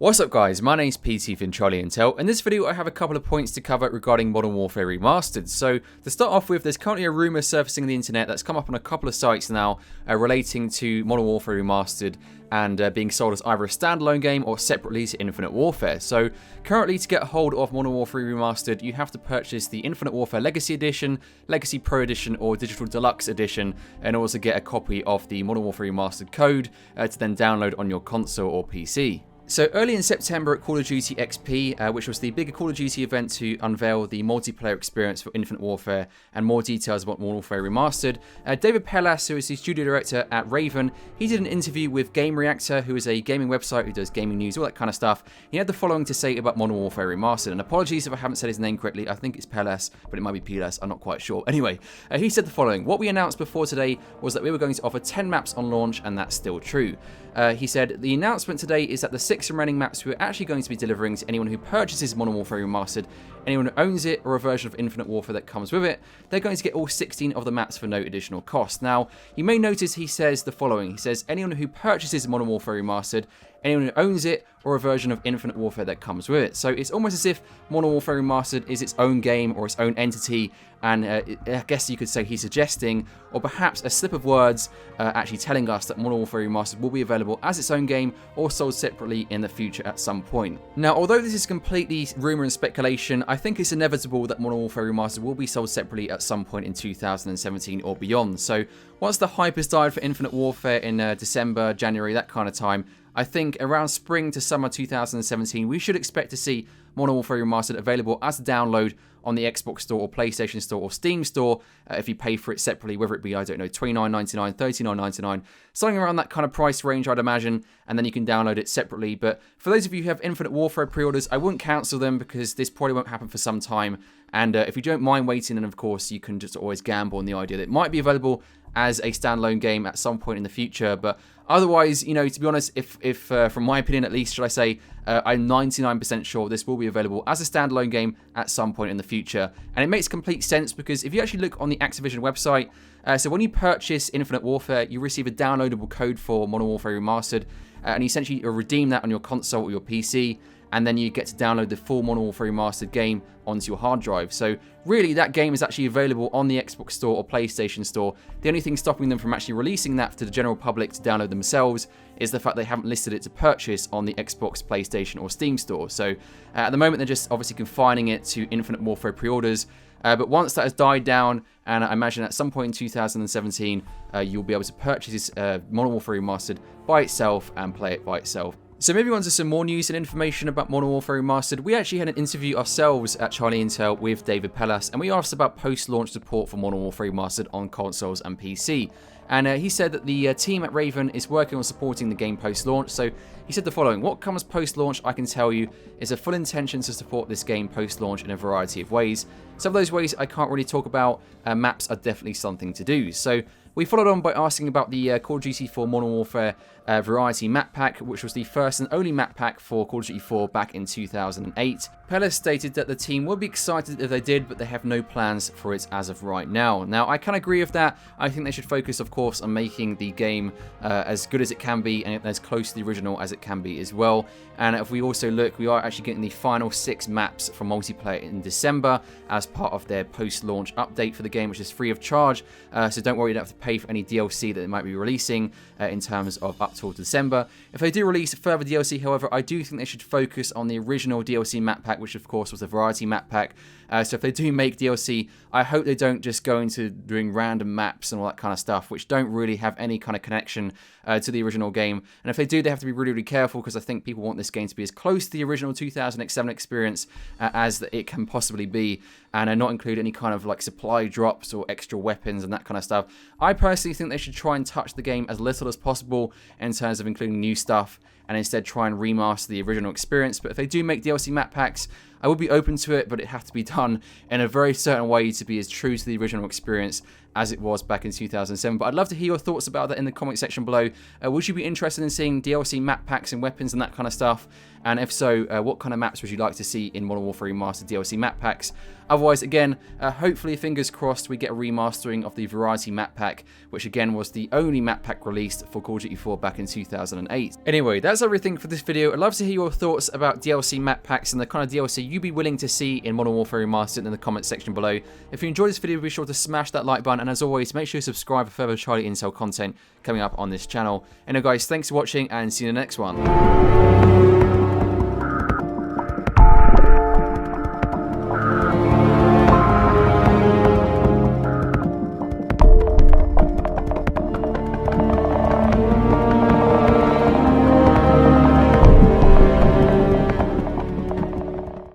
What's up guys, my name's Petey from Charlie Intel. In this video I have a couple of points to cover regarding Modern Warfare Remastered. So to start off with, there's currently a rumour surfacing on the internet that's come up on a couple of sites now relating to Modern Warfare Remastered and being sold as either a standalone game or separately to Infinite Warfare. So currently, to get a hold of Modern Warfare Remastered, you have to purchase the Infinite Warfare Legacy Edition, Legacy Pro Edition or Digital Deluxe Edition in order to get a copy of the Modern Warfare Remastered code to then download on your console or PC. So early in September at Call of Duty XP, which was the bigger Call of Duty event to unveil the multiplayer experience for Infinite Warfare and more details about Modern Warfare Remastered, David Pellas, who is the studio director at Raven, he did an interview with Game Reactor, who is a gaming website who does gaming news, all that kind of stuff. He had the following to say about Modern Warfare Remastered, and apologies if I haven't said his name correctly. I think it's Pellas, but it might be Pelas, I'm not quite sure. Anyway, he said the following: "What we announced before today was that we were going to offer 10 maps on launch, and that's still true." He said, "The announcement today is that the 6 remaining maps we're actually going to be delivering to anyone who purchases Modern Warfare Remastered, anyone who owns it, or a version of Infinite Warfare that comes with it, they're going to get all 16 of the maps for no additional cost." Now, you may notice he says the following. He says, anyone who purchases Modern Warfare Remastered, anyone who owns it, or a version of Infinite Warfare that comes with it. So it's almost as if Modern Warfare Remastered is its own game or its own entity, and I guess you could say he's suggesting, or perhaps a slip of words actually telling us that Modern Warfare Remastered will be available as its own game or sold separately in the future at some point. Now, although this is completely rumour and speculation, I think it's inevitable that Modern Warfare Remastered will be sold separately at some point in 2017 or beyond. So once the hype has died for Infinite Warfare in December, January, that kind of time, I think around spring to summer 2017, we should expect to see Modern Warfare Remastered available as a download on the Xbox Store or PlayStation Store or Steam Store if you pay for it separately, whether it be, I don't know, $29.99, $39.99, something around that kind of price range, I'd imagine, and then you can download it separately. But for those of you who have Infinite Warfare pre-orders, I wouldn't cancel them because this probably won't happen for some time. And if you don't mind waiting, then of course you can just always gamble on the idea that it might be available as a standalone game at some point in the future. But otherwise, you know, to be honest, if from my opinion at least, should I say, I'm 99% sure this will be available as a standalone game at some point in the future. And it makes complete sense because if you actually look on the Activision website, so when you purchase Infinite Warfare, you receive a downloadable code for Modern Warfare Remastered, and you essentially redeem that on your console or your PC, and then you get to download the full Modern Warfare Remastered game onto your hard drive. So really, that game is actually available on the Xbox Store or PlayStation Store. The only thing stopping them from actually releasing that to the general public to download themselves is the fact they haven't listed it to purchase on the Xbox, PlayStation or Steam Store. So at the moment, they're just obviously confining it to Infinite Warfare pre-orders. But once that has died down, and I imagine at some point in 2017, you'll be able to purchase Modern Warfare Remastered by itself and play it by itself. So moving on to some more news and information about Modern Warfare Remastered, we actually had an interview ourselves at Charlie Intel with David Pellas, and we asked about post-launch support for Modern Warfare Remastered on consoles and PC. And he said that the team at Raven is working on supporting the game post-launch. So he said the following: "What comes post-launch, I can tell you, is a full intention to support this game post-launch in a variety of ways. Some of those ways I can't really talk about. Maps are definitely something to do." So we followed on by asking about the Call of Duty 4 Modern Warfare Variety Map Pack, which was the first and only map pack for Call of Duty 4 back in 2008. Pellas stated that the team would be excited if they did, but they have no plans for it as of right now. Now, I can agree with that. I think they should focus, of course, on making the game as good as it can be and as close to the original as it can be as well. And if we also look, we are actually getting the final 6 maps for multiplayer in December as part of their post-launch update for the game, which is free of charge. So don't worry, you don't have to pay for any DLC that they might be releasing in terms of up till December. If they do release further DLC, however, I do think they should focus on the original DLC map pack, which of course was the Variety map pack. So if they do make DLC, I hope they don't just go into doing random maps and all that kind of stuff, which don't really have any kind of connection to the original game. And if they do, they have to be really, really careful, because I think people want this game to be as close to the original 2007 experience as it can possibly be, and not include any kind of like supply drops or extra weapons and that kind of stuff. I personally think they should try and touch the game as little as possible in terms of including new stuff, and instead try and remaster the original experience. But if they do make DLC map packs, I would be open to it, but it has to be done in a very certain way to be as true to the original experience as it was back in 2007. But I'd love to hear your thoughts about that in the comment section below. Would you be interested in seeing DLC map packs and weapons and that kind of stuff? And if so, what kind of maps would you like to see in Modern Warfare Remastered DLC map packs? Otherwise, again, hopefully, fingers crossed, we get a remastering of the Variety map pack, which again was the only map pack released for Call of Duty 4 back in 2008. Anyway, that's that's everything for this video. I'd love to hear your thoughts about DLC map packs and the kind of DLC you'd be willing to see in Modern Warfare Remastered in the comments section below. If you enjoyed this video, be sure to smash that like button, and as always, make sure you subscribe for further Charlie Intel content coming up on this channel. Anyway guys, thanks for watching and see you in the next one.